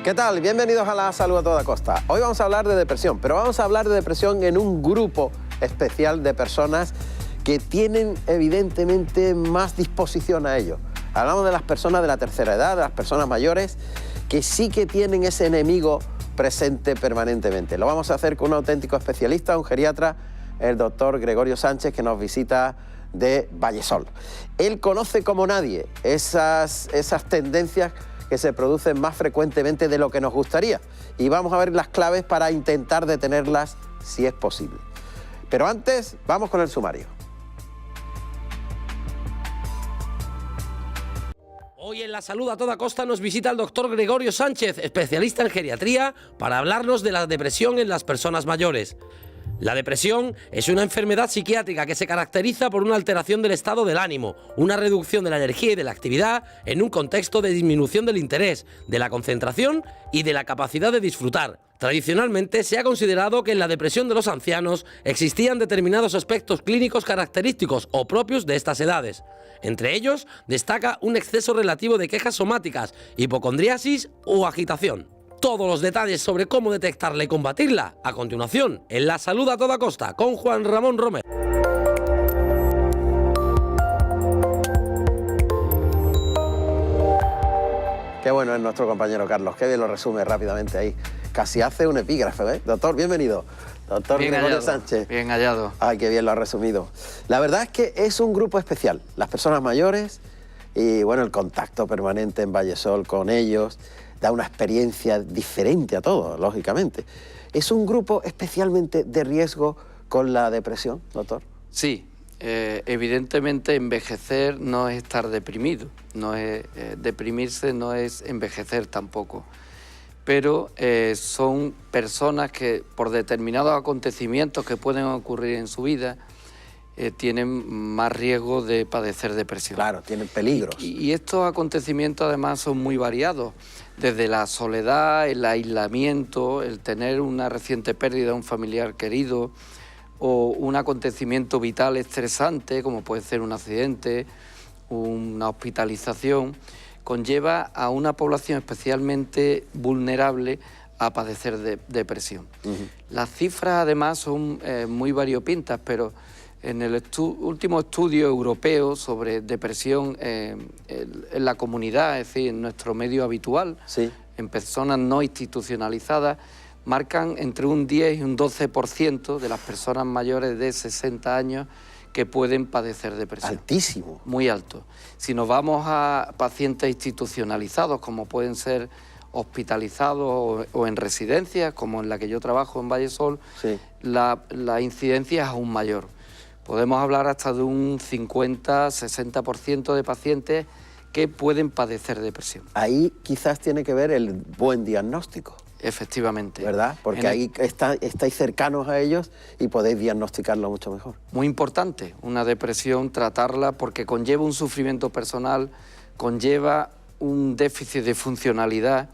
¿Qué tal? Bienvenidos a La Salud a Toda Costa. Hoy vamos a hablar de depresión, pero vamos a hablar de depresión en un grupo especial de personas que tienen evidentemente más disposición a ello. Hablamos de las personas de la tercera edad, de las personas mayores, que sí que tienen ese enemigo presente permanentemente. Lo vamos a hacer con un auténtico especialista, un geriatra, el doctor Gregorio Sánchez, que nos visita de Vallesol. Él conoce como nadie esas tendencias que se producen más frecuentemente de lo que nos gustaría. Y vamos a ver las claves para intentar detenerlas si es posible. Pero antes, vamos con el sumario. Hoy en La Salud a Toda Costa nos visita el doctor Gregorio Sánchez, especialista en geriatría, para hablarnos de la depresión en las personas mayores. La depresión es una enfermedad psiquiátrica que se caracteriza por una alteración del estado del ánimo, una reducción de la energía y de la actividad en un contexto de disminución del interés, de la concentración y de la capacidad de disfrutar. Tradicionalmente se ha considerado que en la depresión de los ancianos existían determinados aspectos clínicos característicos o propios de estas edades. Entre ellos destaca un exceso relativo de quejas somáticas, hipocondriasis o agitación. Todos los detalles sobre cómo detectarla y combatirla a continuación en La Salud a Toda Costa con Juan Ramón Romero. Qué bueno es nuestro compañero Carlos, qué bien lo resume rápidamente ahí. Casi hace un epígrafe, ¿eh? Doctor, bienvenido. Doctor Gregorio Sánchez. Bien hallado. Ay, qué bien lo ha resumido. La verdad es que es un grupo especial. Las personas mayores y, bueno, el contacto permanente en Vallesol con ellos da una experiencia diferente a todos, lógicamente. ¿Es un grupo especialmente de riesgo con la depresión, doctor? Sí, evidentemente envejecer no es estar deprimido, deprimirse no es envejecer tampoco, pero son personas que por determinados acontecimientos que pueden ocurrir en su vida tienen más riesgo de padecer depresión. Claro, tienen peligros. Y estos acontecimientos además son muy variados, desde la soledad, el aislamiento, el tener una reciente pérdida de un familiar querido o un acontecimiento vital estresante, como puede ser un accidente, una hospitalización, conlleva a una población especialmente vulnerable a padecer depresión. Las cifras además son muy variopintas, pero en el último estudio europeo sobre depresión en la comunidad, es decir, en nuestro medio habitual, sí, en personas no institucionalizadas, marcan entre un 10 y un 12% de las personas mayores de 60 años que pueden padecer depresión. Altísimo. Muy alto. Si nos vamos a pacientes institucionalizados, como pueden ser hospitalizados o en residencias, como en la que yo trabajo en Vallesol, sí, la incidencia es aún mayor. Podemos hablar hasta de un 50-60% de pacientes que pueden padecer depresión. Ahí quizás tiene que ver el buen diagnóstico. Efectivamente. ¿Verdad? Porque ahí estáis cercanos a ellos y podéis diagnosticarlo mucho mejor. Muy importante, una depresión, tratarla porque conlleva un sufrimiento personal, conlleva un déficit de funcionalidad,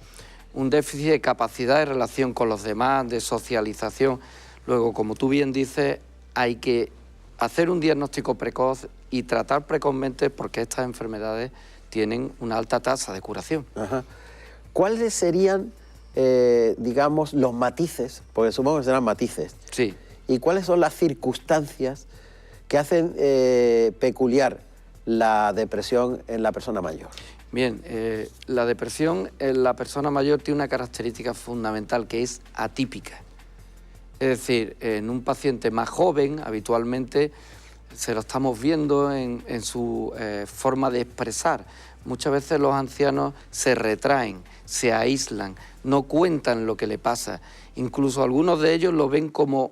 un déficit de capacidad de relación con los demás, de socialización. Luego, como tú bien dices, hay que hacer un diagnóstico precoz y tratar precozmente porque estas enfermedades tienen una alta tasa de curación. Ajá. ¿Cuáles serían, digamos, los matices? Porque supongo que serán matices. Sí. ¿Y cuáles son las circunstancias que hacen peculiar la depresión en la persona mayor? Bien, la depresión en la persona mayor tiene una característica fundamental que es atípica. Es decir, en un paciente más joven, habitualmente se lo estamos viendo en su forma de expresar. Muchas veces los ancianos se retraen, se aíslan, no cuentan lo que le pasa. Incluso algunos de ellos lo ven como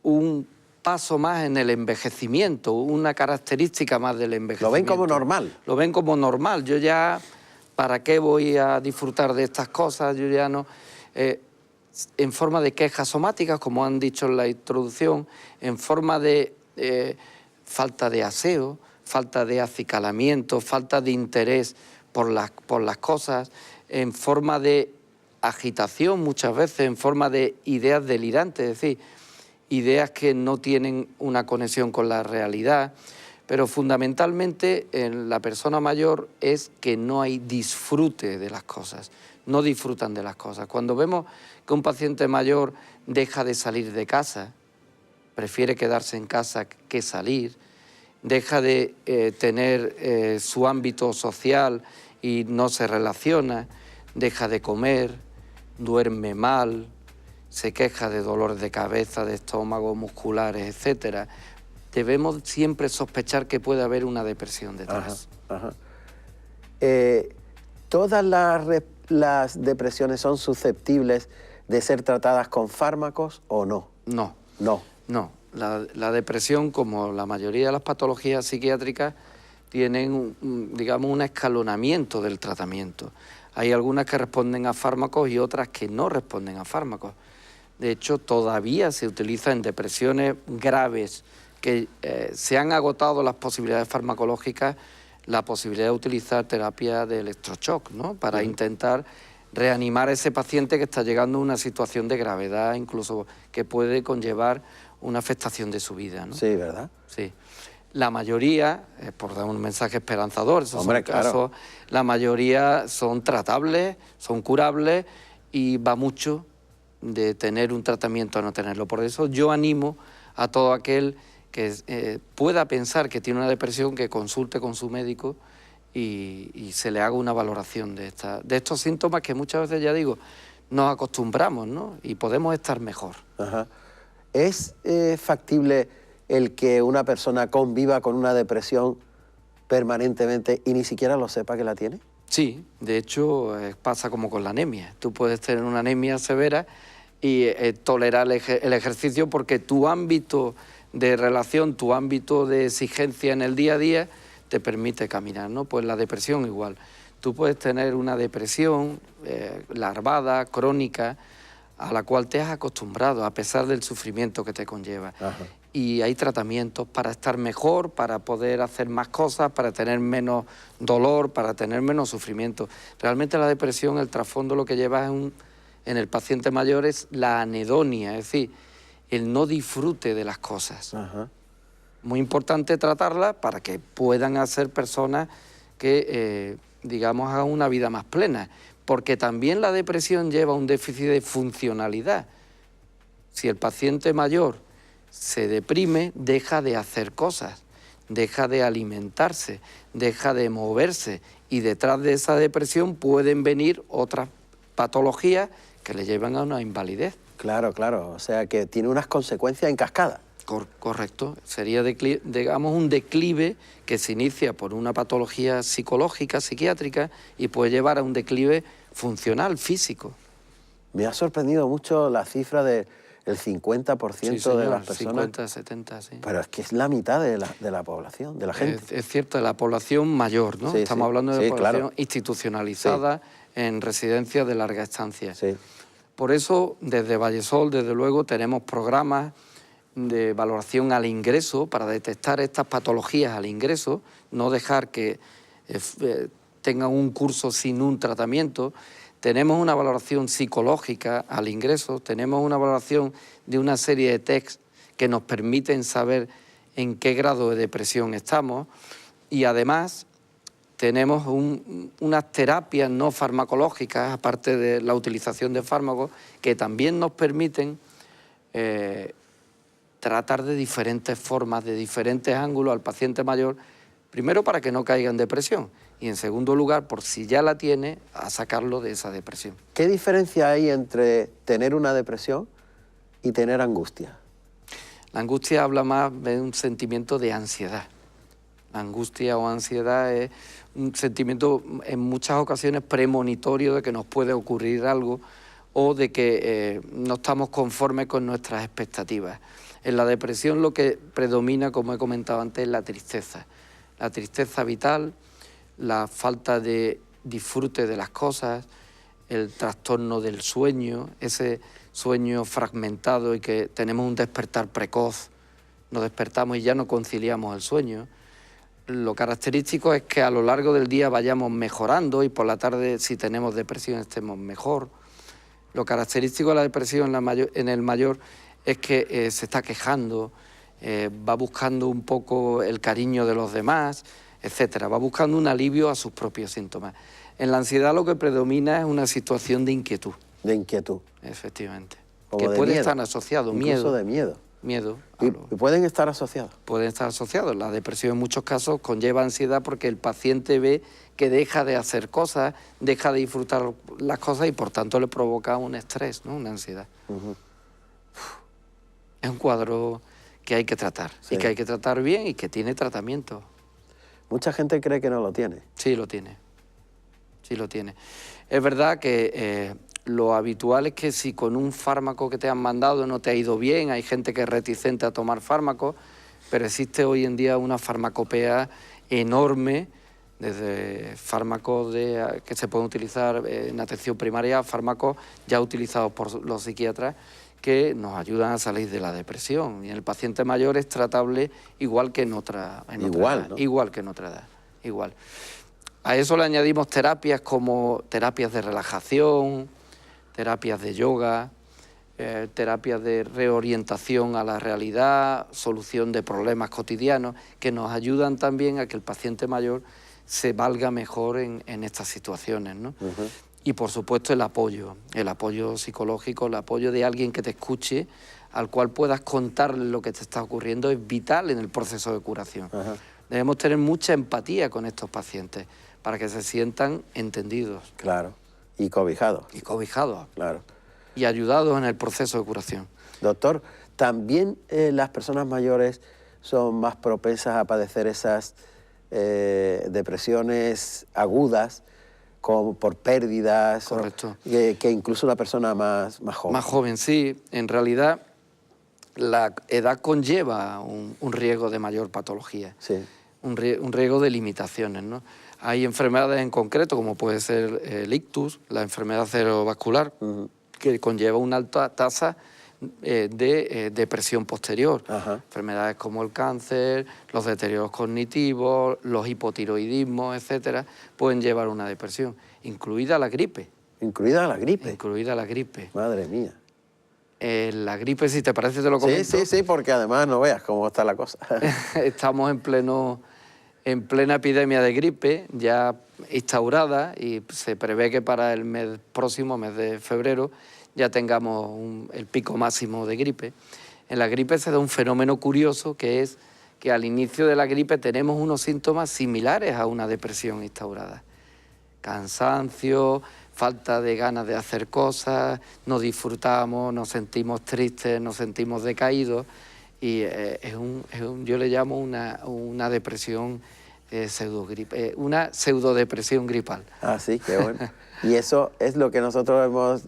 un paso más en el envejecimiento, una característica más del envejecimiento. Lo ven como normal. Lo ven como normal. Yo ya, ¿para qué voy a disfrutar de estas cosas? Yo ya no... en forma de quejas somáticas, como han dicho en la introducción, en forma de falta de aseo, falta de acicalamiento, falta de interés por las cosas, en forma de agitación muchas veces, en forma de ideas delirantes, es decir, ideas que no tienen una conexión con la realidad, pero fundamentalmente en la persona mayor es que no hay disfrute de las cosas, no disfrutan de las cosas. Cuando vemos que un paciente mayor deja de salir de casa, prefiere quedarse en casa que salir, deja de tener su ámbito social y no se relaciona, deja de comer, duerme mal, se queja de dolores de cabeza, de estómago, musculares, etcétera, debemos siempre sospechar que puede haber una depresión detrás. Ajá, ajá. ¿Todas las depresiones son susceptibles de ser tratadas con fármacos o no? No. No. No. La depresión, como la mayoría de las patologías psiquiátricas, tienen, digamos, un escalonamiento del tratamiento. Hay algunas que responden a fármacos y otras que no responden a fármacos. De hecho, todavía se utiliza en depresiones graves que se han agotado las posibilidades farmacológicas, la posibilidad de utilizar terapia de electroshock, ¿no? Para intentar reanimar a ese paciente que está llegando a una situación de gravedad, incluso que puede conllevar una afectación de su vida, ¿no? Sí, ¿verdad? Sí. La mayoría, por dar un mensaje esperanzador, esos Hombre, son casos, la mayoría son tratables, son curables y va mucho de tener un tratamiento a no tenerlo. Por eso yo animo a todo aquel que pueda pensar que tiene una depresión, que consulte con su médico y se le haga una valoración de estos síntomas que muchas veces, ya digo, nos acostumbramos, ¿no? Y podemos estar mejor. Ajá. ¿Es factible el que una persona conviva con una depresión permanentemente y ni siquiera lo sepa que la tiene? Sí, de hecho pasa como con la anemia. Tú puedes tener una anemia severa y tolerar el ejercicio porque tu ámbito de relación, tu ámbito de exigencia en el día a día te permite caminar, ¿no? Pues la depresión igual. Tú puedes tener una depresión larvada, crónica, a la cual te has acostumbrado a pesar del sufrimiento que te conlleva. Ajá. Y hay tratamientos para estar mejor, para poder hacer más cosas, para tener menos dolor, para tener menos sufrimiento. Realmente la depresión, el trasfondo lo que lleva en el paciente mayor es la anedonia, es decir, el no disfrute de las cosas. Ajá. Muy importante tratarla para que puedan ser personas que, digamos, hagan una vida más plena, porque también la depresión lleva un déficit de funcionalidad. Si el paciente mayor se deprime, deja de hacer cosas, deja de alimentarse, deja de moverse y detrás de esa depresión pueden venir otras patologías que le llevan a una invalidez. Claro, claro, o sea que tiene unas consecuencias en cascada. Correcto, sería, digamos, un declive que se inicia por una patología psicológica, psiquiátrica y puede llevar a un declive funcional, físico. Me ha sorprendido mucho la cifra del 50% sí, señor, de las personas. 50, 70, sí. Pero es que es la mitad de la población, de la gente. Es cierto, de la población mayor, ¿no? Sí, Estamos hablando de población claro, institucionalizada en residencias de larga estancia. Sí. Por eso, desde Vallesol, desde luego, tenemos programas de valoración al ingreso para detectar estas patologías al ingreso, no dejar que tengan un curso sin un tratamiento. Tenemos una valoración psicológica al ingreso, tenemos una valoración de una serie de tests que nos permiten saber en qué grado de depresión estamos y además tenemos unas terapias no farmacológicas, aparte de la utilización de fármacos, que también nos permiten tratar de diferentes formas, de diferentes ángulos al paciente mayor, primero para que no caiga en depresión y en segundo lugar, por si ya la tiene, a sacarlo de esa depresión. ¿Qué diferencia hay entre tener una depresión y tener angustia? La angustia habla más de un sentimiento de ansiedad. La angustia o ansiedad es un sentimiento en muchas ocasiones premonitorio de que nos puede ocurrir algo o de que no estamos conformes con nuestras expectativas. En la depresión lo que predomina, como he comentado antes, es la tristeza vital, la falta de disfrute de las cosas, el trastorno del sueño, ese sueño fragmentado y que tenemos un despertar precoz, nos despertamos y ya no conciliamos el sueño. Lo característico es que a lo largo del día vayamos mejorando y por la tarde, si tenemos depresión, estemos mejor. Lo característico de la depresión en el mayor es que se está quejando, va buscando un poco el cariño de los demás, etcétera. Va buscando un alivio a sus propios síntomas. En la ansiedad lo que predomina es una situación de inquietud. De inquietud. Efectivamente. Como que de puede miedo. estar asociado, Incluso miedo. de miedo. Miedo. Y pueden estar asociados. Pueden estar asociados. La depresión en muchos casos conlleva ansiedad porque el paciente ve que deja de hacer cosas, deja de disfrutar las cosas y por tanto le provoca un estrés, ¿no? Una ansiedad. Es un cuadro que hay que tratar, Sí. y que hay que tratar bien y que tiene tratamiento. Mucha gente cree que no lo tiene. Sí lo tiene, sí lo tiene. Es verdad que lo habitual es que si con un fármaco que te han mandado no te ha ido bien, hay gente que es reticente a tomar fármacos, pero existe hoy en día una farmacopea enorme, desde fármacos que se pueden utilizar en atención primaria, fármacos ya utilizados por los psiquiatras, que nos ayudan a salir de la depresión. Y en el paciente mayor es tratable igual que en otra edad. ¿No? Igual que en otra edad, igual. A eso le añadimos terapias como terapias de relajación, terapias de yoga, terapias de reorientación a la realidad, solución de problemas cotidianos, que nos ayudan también a que el paciente mayor se valga mejor en estas situaciones, ¿no? Y por supuesto el apoyo psicológico, el apoyo de alguien que te escuche, al cual puedas contarle lo que te está ocurriendo, es vital en el proceso de curación. Debemos tener mucha empatía con estos pacientes para que se sientan entendidos. Claro. Y cobijados. Y cobijados. Claro. Y ayudados en el proceso de curación. Doctor, ¿también las personas mayores son más propensas a padecer esas depresiones agudas como por pérdidas? Correcto. Que incluso una persona más joven. Más joven, sí. En realidad, la edad conlleva un riesgo de mayor patología. Sí. Un riesgo de limitaciones, ¿no? Hay enfermedades en concreto, como puede ser el ictus, la enfermedad cerebrovascular, que conlleva una alta tasa de depresión posterior. Enfermedades como el cáncer, los deterioros cognitivos, los hipotiroidismos, etcétera, pueden llevar a una depresión, incluida la gripe. ¿Incluida la gripe? Incluida la gripe. Madre mía. La gripe, si te parece, te lo comento. Sí, porque además no veas cómo está la cosa. Estamos en plena epidemia de gripe, ya instaurada, y se prevé que para el próximo mes de febrero ya tengamos el pico máximo de gripe. En la gripe se da un fenómeno curioso, que es que al inicio de la gripe tenemos unos síntomas similares a una depresión instaurada. Cansancio, falta de ganas de hacer cosas, no disfrutamos, nos sentimos tristes, nos sentimos decaídos, y yo le llamo una depresión pseudogripe, una pseudodepresión gripal. Ah, sí, qué bueno. Y eso es lo que nosotros hemos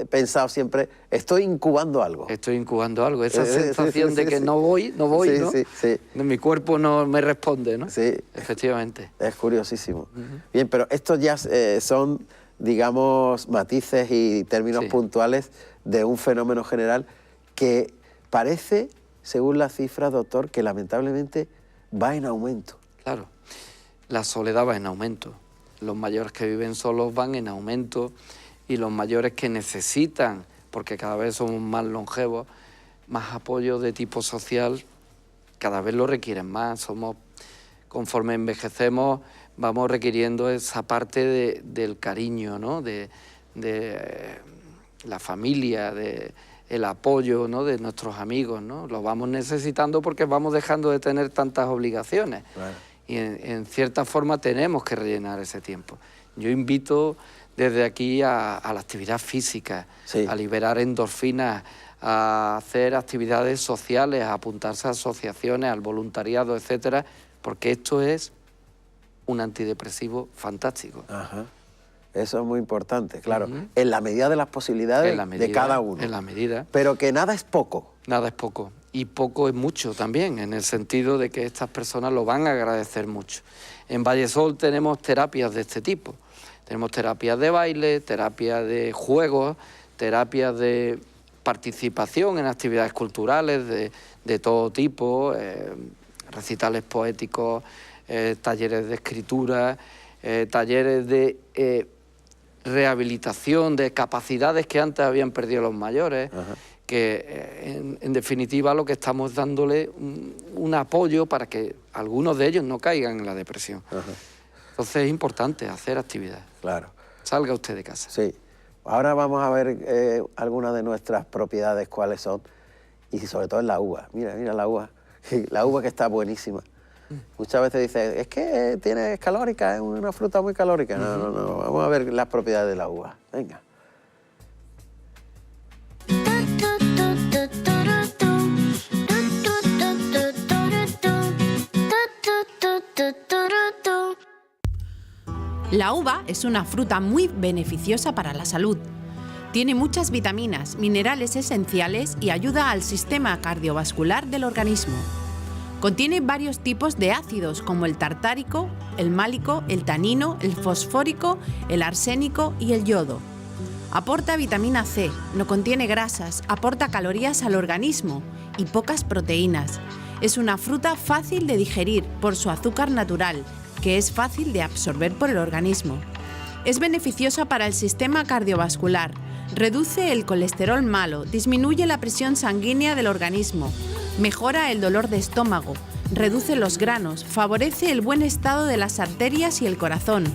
pensado siempre, estoy incubando algo. Estoy incubando algo, esa sensación de que no voy, ¿no? Sí. Mi cuerpo no me responde, ¿no? Sí. Efectivamente. Es curiosísimo. Bien, pero estos ya son, digamos, matices y términos puntuales de un fenómeno general que parece, según las cifras, doctor, que lamentablemente va en aumento. Claro, la soledad va en aumento. Los mayores que viven solos van en aumento, y los mayores que necesitan, porque cada vez somos más longevos, más apoyo de tipo social, cada vez lo requieren más. Conforme envejecemos, vamos requiriendo esa parte del cariño, ¿no? de la familia, el apoyo, ¿no? De nuestros amigos, ¿no? Lo vamos necesitando porque vamos dejando de tener tantas obligaciones. Claro. Y en cierta forma tenemos que rellenar ese tiempo. Yo invito desde aquí a la actividad física, a liberar endorfinas, a hacer actividades sociales, a apuntarse a asociaciones, al voluntariado, etcétera, porque esto es un antidepresivo fantástico. Eso es muy importante, claro. En la medida de las posibilidades de cada uno. En la medida. Pero que nada es poco. Nada es poco. Y poco es mucho también, en el sentido de que estas personas lo van a agradecer mucho. En Vallesol tenemos terapias de este tipo. Tenemos terapias de baile, terapias de juegos, terapias de participación en actividades culturales de todo tipo, recitales poéticos, talleres de escritura, talleres de rehabilitación de capacidades que antes habían perdido los mayores, que en definitiva lo que estamos dándole un apoyo para que algunos de ellos no caigan en la depresión. Ajá. Entonces es importante hacer actividad. Claro. Salga usted de casa. Sí. Ahora vamos a ver algunas de nuestras propiedades, cuáles son, y sobre todo en la uva. Mira la uva. La uva que está buenísima. Muchas veces dicen, es que es calórica, es una fruta muy calórica. No. Vamos a ver las propiedades de la uva. Venga. La uva es una fruta muy beneficiosa para la salud. Tiene muchas vitaminas, minerales esenciales y ayuda al sistema cardiovascular del organismo. Contiene varios tipos de ácidos como el tartárico, el málico, el tanino, el fosfórico, el arsénico y el yodo. Aporta vitamina C, no contiene grasas, aporta calorías al organismo y pocas proteínas. Es una fruta fácil de digerir por su azúcar natural, que es fácil de absorber por el organismo. Es beneficiosa para el sistema cardiovascular, reduce el colesterol malo, disminuye la presión sanguínea del organismo, mejora el dolor de estómago, reduce los granos, favorece el buen estado de las arterias y el corazón,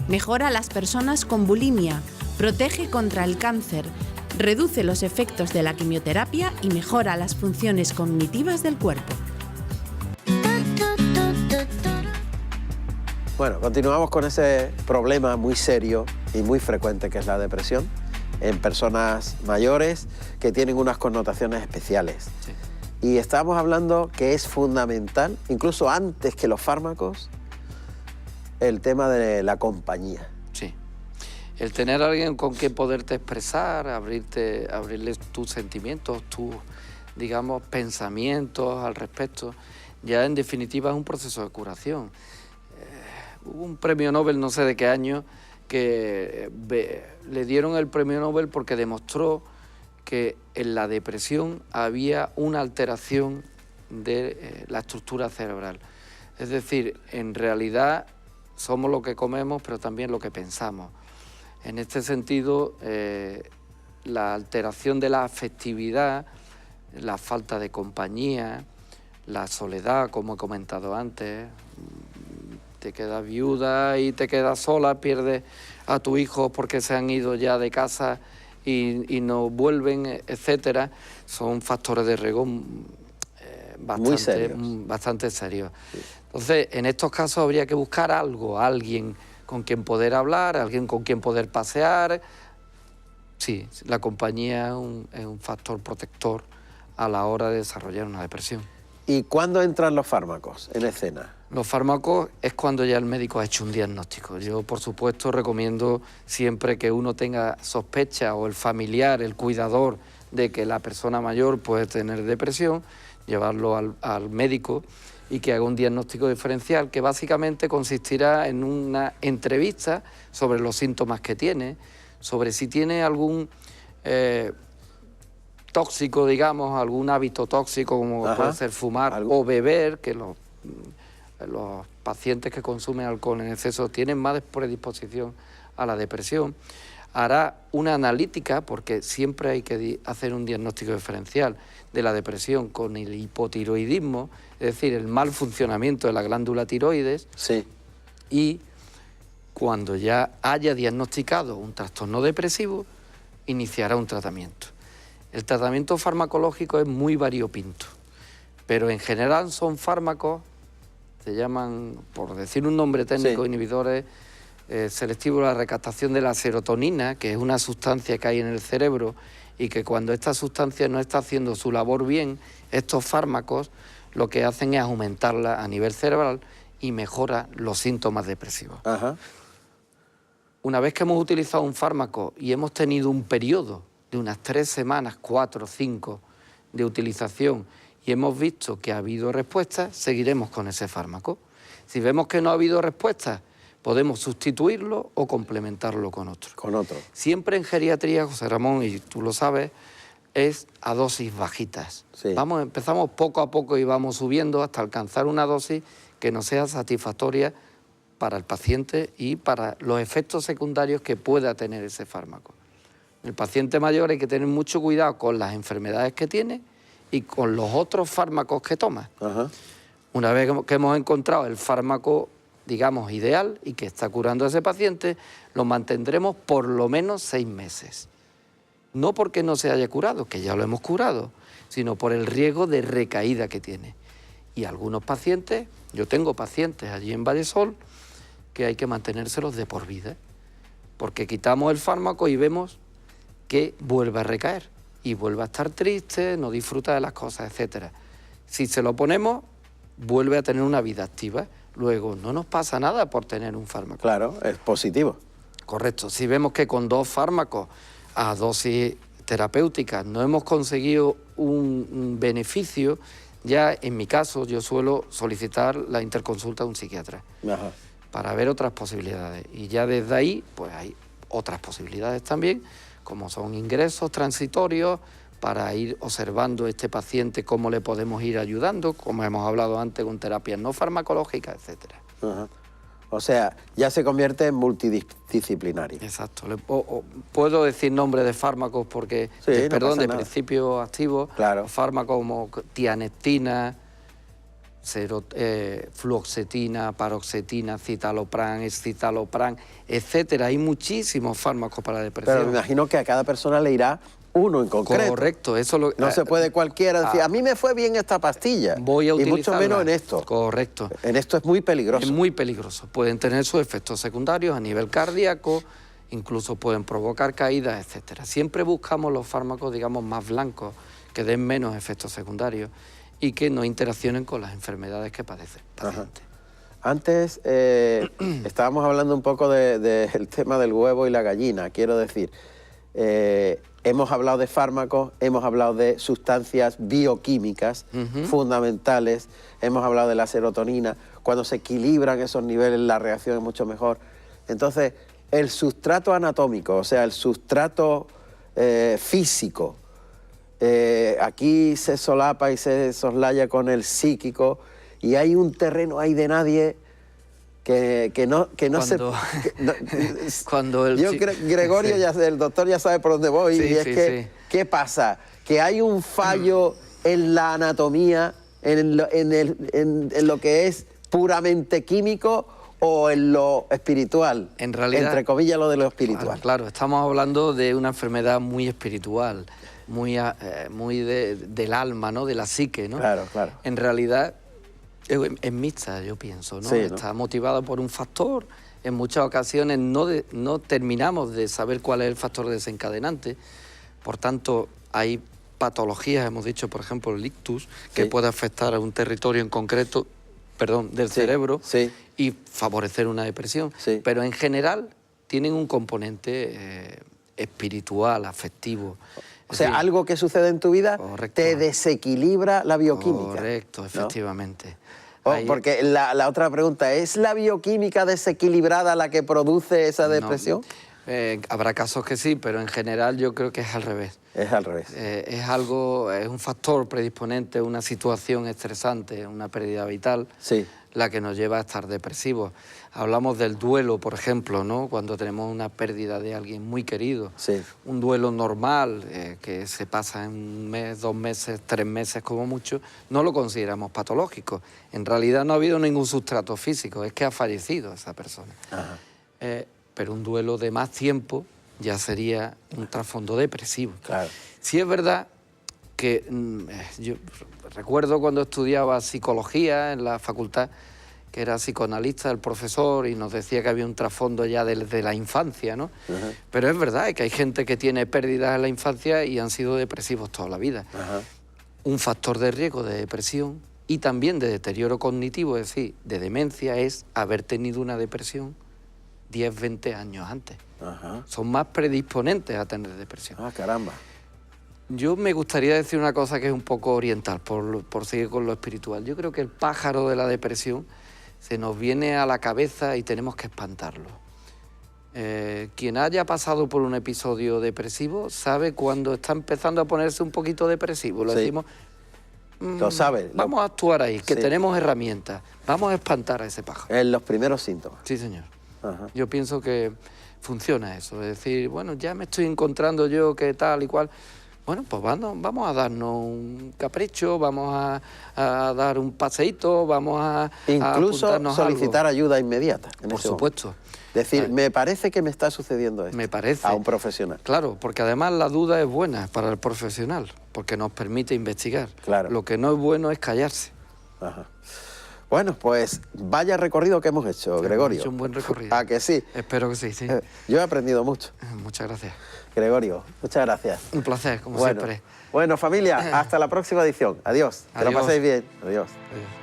mejora a las personas con bulimia, protege contra el cáncer, reduce los efectos de la quimioterapia y mejora las funciones cognitivas del cuerpo. Bueno, continuamos con ese problema muy serio y muy frecuente que es la depresión en personas mayores que tienen unas connotaciones especiales. Sí. Y estamos hablando que es fundamental, incluso antes que los fármacos, el tema de la compañía. Sí. El tener a alguien con quien poderte expresar, abrirles tus sentimientos, tus, digamos, pensamientos al respecto, ya en definitiva es un proceso de curación. Hubo un premio Nobel, no sé de qué año, que le dieron el premio Nobel porque demostró que en la depresión había una alteración de la estructura cerebral. Es decir, en realidad somos lo que comemos, pero también lo que pensamos. En este sentido, la alteración de la afectividad, la falta de compañía, la soledad, como he comentado antes, te quedas viuda y te quedas sola, pierdes a tu hijo porque se han ido ya de casa y no vuelven, etcétera, son factores de riesgo bastante serios. Sí. Entonces, en estos casos habría que buscar alguien con quien poder hablar, alguien con quien poder pasear. Sí, la compañía es un factor protector a la hora de desarrollar una depresión. ¿Y cuándo entran los fármacos en escena? Los fármacos es cuando ya el médico ha hecho un diagnóstico. Yo, por supuesto, recomiendo siempre que uno tenga sospecha o el familiar, el cuidador de que la persona mayor puede tener depresión, llevarlo al médico y que haga un diagnóstico diferencial que básicamente consistirá en una entrevista sobre los síntomas que tiene, sobre si tiene algún tóxico, digamos, algún hábito tóxico como puede ser fumar o beber, que los pacientes que consumen alcohol en exceso tienen más predisposición a la depresión. Hará una analítica, porque siempre hay que hacer un diagnóstico diferencial de la depresión con el hipotiroidismo, es decir, el mal funcionamiento de la glándula tiroides. Sí. Y cuando ya haya diagnosticado un trastorno depresivo, iniciará un tratamiento. El tratamiento farmacológico es muy variopinto, pero en general son fármacos, se llaman, por decir un nombre técnico, inhibidores selectivos de la recaptación de la serotonina, que es una sustancia que hay en el cerebro y que cuando esta sustancia no está haciendo su labor bien, estos fármacos lo que hacen es aumentarla a nivel cerebral y mejora los síntomas depresivos. Ajá. Una vez que hemos utilizado un fármaco y hemos tenido un periodo de unas 3 semanas, 4 o 5 de utilización y hemos visto que ha habido respuesta, seguiremos con ese fármaco. Si vemos que no ha habido respuesta, podemos sustituirlo o complementarlo con otro. Con otro. Siempre en geriatría, José Ramón, y tú lo sabes, es a dosis bajitas. Sí. Empezamos poco a poco y vamos subiendo hasta alcanzar una dosis que no sea satisfactoria para el paciente y para los efectos secundarios que pueda tener ese fármaco. El paciente mayor hay que tener mucho cuidado con las enfermedades que tiene y con los otros fármacos que toma. Ajá. Una vez que hemos encontrado el fármaco, digamos, ideal y que está curando a ese paciente, lo mantendremos por lo menos 6 meses. No porque no se haya curado, que ya lo hemos curado, sino por el riesgo de recaída que tiene. Y algunos pacientes, yo tengo pacientes allí en Vallesol, que hay que mantenérselos de por vida, porque quitamos el fármaco y vemos que vuelve a recaer y vuelve a estar triste, no disfruta de las cosas, etc. Si se lo ponemos, vuelve a tener una vida activa. Luego, no nos pasa nada por tener un fármaco. Claro, es positivo. Correcto. Si vemos que con 2 fármacos a dosis terapéuticas no hemos conseguido un beneficio, ya en mi caso yo suelo solicitar la interconsulta de un psiquiatra. Ajá. Para ver otras posibilidades. Y ya desde ahí, pues hay otras posibilidades también, como son ingresos transitorios, para ir observando a este paciente cómo le podemos ir ayudando, como hemos hablado antes, con terapias no farmacológicas, etcétera. Ajá. O sea, ya se convierte en multidisciplinario. Exacto. Puedo decir nombres de fármacos porque, Sí, no perdón, pasa de nada. principios activos, Claro. fármacos como tianectina, fluoxetina, paroxetina, citalopram, escitalopram, etcétera. Hay muchísimos fármacos para la depresión. Pero me imagino que a cada persona le irá uno en concreto. Correcto, eso lo... No se puede cualquiera decir, a mí me fue bien esta pastilla. Voy a y mucho utilizarla. menos en esto. Correcto. En esto es muy peligroso. Es muy peligroso. Pueden tener sus efectos secundarios a nivel cardíaco, incluso pueden provocar caídas, etcétera. Siempre buscamos los fármacos, digamos, más blancos, que den menos efectos secundarios y que no interaccionen con las enfermedades que padece el paciente. Antes estábamos hablando un poco del tema del huevo y la gallina. Quiero decir, hemos hablado de fármacos, hemos hablado de sustancias bioquímicas fundamentales, hemos hablado de la serotonina. Cuando se equilibran esos niveles, la reacción es mucho mejor. Entonces, el sustrato anatómico, o sea, el sustrato físico, aquí se solapa y se soslaya con el psíquico y hay un terreno ahí de nadie que no Cuando- se... no- Cuando el Gregorio, el doctor ya sabe por dónde voy, Sí, y es sí, que, sí. ¿qué pasa? Que hay un fallo en la anatomía, en lo que es puramente químico o en lo espiritual. En realidad, entre comillas, lo de lo espiritual. Claro, estamos hablando de una enfermedad muy espiritual, muy del alma, ¿no? De la psique, ¿no? Claro, claro. En realidad es mixta, yo pienso, ¿no? Sí, ¿no? Está motivada por un factor. En muchas ocasiones no terminamos de saber cuál es el factor desencadenante. Por tanto, hay patologías, hemos dicho, por ejemplo, el ictus, que Sí. puede afectar a un territorio en concreto, del Sí, cerebro, sí. y favorecer una depresión. Sí. Pero en general tienen un componente espiritual, afectivo. O Es sea, decir, algo que sucede en tu vida Correcto. te desequilibra la bioquímica. Correcto, ¿no? efectivamente. Oh, Ahí- porque la otra pregunta, ¿es la bioquímica desequilibrada la que produce esa no, depresión? habrá casos que sí, pero en general yo creo que es al revés. Es al revés. Es un factor predisponente, una situación estresante, una pérdida vital, Sí. la que nos lleva a estar depresivos. Hablamos del duelo, por ejemplo, ¿no? Cuando tenemos una pérdida de alguien muy querido. Sí. Un duelo normal, que se pasa en 1 mes, 2 meses, 3 meses como mucho, no lo consideramos patológico. En realidad no ha habido ningún sustrato físico, es que ha fallecido esa persona. Ajá. Pero un duelo de más tiempo ya sería un trasfondo depresivo. Claro. Sí es verdad que yo recuerdo cuando estudiaba psicología en la facultad, que era psicoanalista el profesor y nos decía que había un trasfondo ya desde la infancia, ¿no? Ajá. Pero es verdad que hay gente que tiene pérdidas en la infancia y han sido depresivos toda la vida. Ajá. Un factor de riesgo de depresión y también de deterioro cognitivo, es decir, de demencia, es haber tenido una depresión 10, 20 años antes. Ajá. Son más predisponentes a tener depresión. Ah, caramba. Yo me gustaría decir una cosa que es un poco oriental, por seguir con lo espiritual. Yo creo que el pájaro de la depresión se nos viene a la cabeza y tenemos que espantarlo. Quien haya pasado por un episodio depresivo sabe cuando está empezando a ponerse un poquito depresivo. Lo Sí. decimos, Lo sabe. vamos a actuar ahí, que Sí. tenemos herramientas. Vamos a espantar a ese pájaro. En los primeros síntomas. Sí, señor. Ajá. Yo pienso que funciona eso. Es decir, bueno, ya me estoy encontrando yo que tal y cual. Bueno, pues vamos a darnos un capricho, vamos a dar un paseíto, vamos a Incluso apuntarnos solicitar ayuda inmediata. Por supuesto. Decir, me parece que me está sucediendo esto. Me parece. A un profesional. Claro, porque además la duda es buena para el profesional, porque nos permite investigar. Claro. Lo que no es bueno es callarse. Ajá. Bueno, pues vaya recorrido que hemos hecho, Gregorio. Hemos hecho un buen recorrido. ¿A que sí? Espero que sí, sí. Yo he aprendido mucho. Muchas gracias. Gregorio, muchas gracias. Un placer, como Bueno, siempre. bueno, familia, hasta la próxima edición. Adiós. Que lo Adiós. paséis bien. Adiós. Adiós.